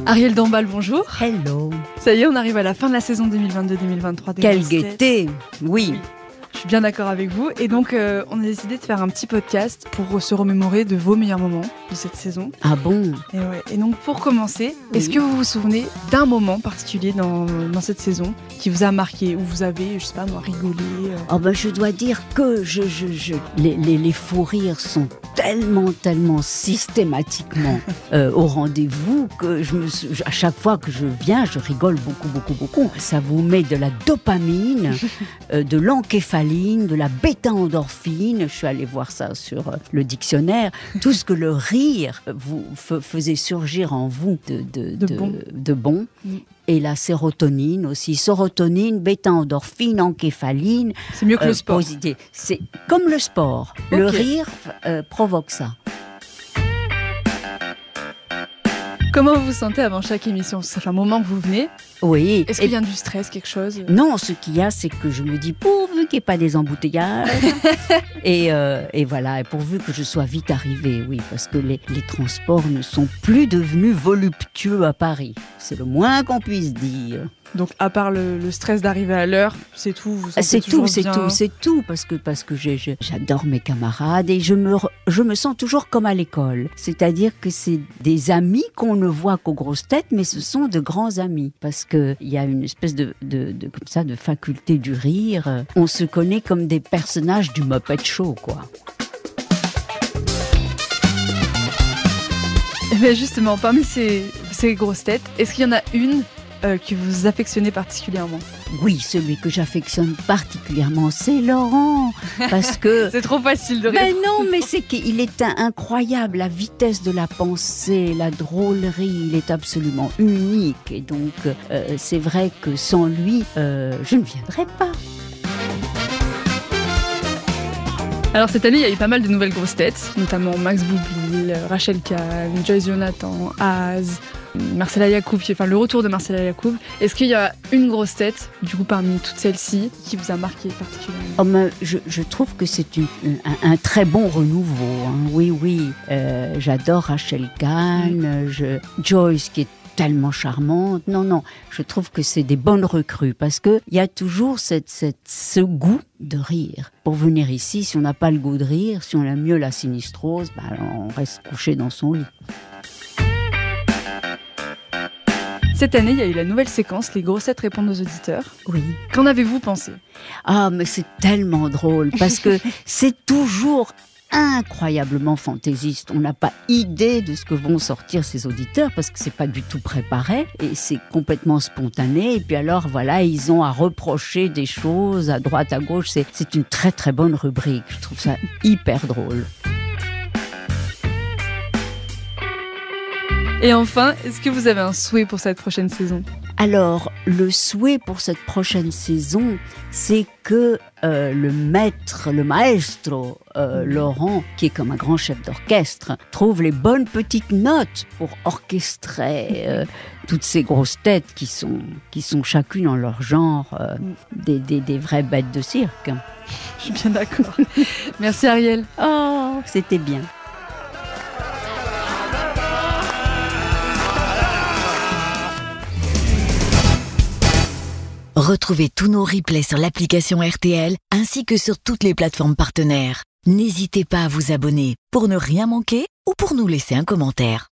Ariel Dombal, bonjour. Hello. Ça y est, on arrive à la fin de la saison 2022-2023. Quelle gaieté. Oui. Je suis bien d'accord avec vous. Et donc, on a décidé de faire un petit podcast pour se remémorer de vos meilleurs moments de cette saison. Ah bon? Et donc, pour commencer, est-ce que vous vous souvenez d'un moment particulier dans cette saison qui vous a marqué, où vous avez, je sais pas moi, rigolé Oh ben, je dois dire que les fous rires sont tellement systématiquement au rendez-vous que à chaque fois que je viens, je rigole beaucoup. Ça vous met de la dopamine, de l'encéphaline, de la bêta-endorphine. Je suis allée voir ça sur le dictionnaire. Tout ce que le rire vous faisait surgir en vous de bon. Et la sérotonine aussi. Sérotonine, bêta-endorphine, encéphaline. C'est mieux que le sport. C'est comme le sport. Okay. Le rire provoque ça. Comment vous vous sentez avant chaque émission? Ça fait un moment que vous venez. Oui. Est-ce qu'il y a du stress, quelque chose? Non, ce qu'il y a, c'est que je me dis pourvu qu'il n'y ait pas des embouteillages. et voilà, et pourvu que je sois vite arrivée, oui, parce que les transports ne sont plus devenus voluptueux à Paris. C'est le moins qu'on puisse dire. Donc, à part le stress d'arriver à l'heure, c'est tout. C'est tout, parce que j'adore mes camarades et je me sens toujours comme à l'école. C'est-à-dire que c'est des amis qu'on ne voit qu'aux grosses têtes, mais ce sont de grands amis, parce que il y a une espèce de faculté du rire. On se connaît comme des personnages du Muppet Show, quoi. Et bien justement, parmi ces grosses têtes, est-ce qu'il y en a une que vous affectionnez particulièrement? Oui, celui que j'affectionne particulièrement, c'est Laurent, parce que... C'est trop facile de répondre. Mais non, mais c'est qu'il est incroyable, la vitesse de la pensée, la drôlerie, il est absolument unique, et donc c'est vrai que sans lui, je ne viendrais pas. Alors cette année, il y a eu pas mal de nouvelles grosses têtes, notamment Max Boublil, Rachel Kahn, Joyce Jonathan, Az, Marcella Yacoub, enfin le retour de Marcella Yacoub. Est-ce qu'il y a une grosse tête, du coup parmi toutes celles-ci, qui vous a marqué particulièrement? Oh, mais je trouve que c'est un très bon renouveau, hein. Oui, j'adore Rachel Kahn, Joyce qui est tellement charmante. Non, je trouve que c'est des bonnes recrues parce que il y a toujours ce goût de rire. Pour venir ici, si on n'a pas le goût de rire, si on aime mieux la sinistrose, on reste couché dans son lit. Cette année, il y a eu la nouvelle séquence, les grosses têtes répondent aux auditeurs. Oui. Qu'en avez-vous pensé? Ah, mais c'est tellement drôle parce que c'est toujours incroyablement fantaisiste. On n'a pas idée de ce que vont sortir ces auditeurs parce que c'est pas du tout préparé et c'est complètement spontané. Et puis alors, voilà, ils ont à reprocher des choses à droite, à gauche. C'est une très très bonne rubrique. Je trouve ça hyper drôle. Et enfin, est-ce que vous avez un souhait pour cette prochaine saison? Alors, le souhait pour cette prochaine saison, c'est que le maestro Laurent, qui est comme un grand chef d'orchestre, trouve les bonnes petites notes pour orchestrer toutes ces grosses têtes qui sont chacune en leur genre des vraies bêtes de cirque. Je suis bien d'accord. Merci Ariel. Oh, c'était bien. Retrouvez tous nos replays sur l'application RTL ainsi que sur toutes les plateformes partenaires. N'hésitez pas à vous abonner pour ne rien manquer ou pour nous laisser un commentaire.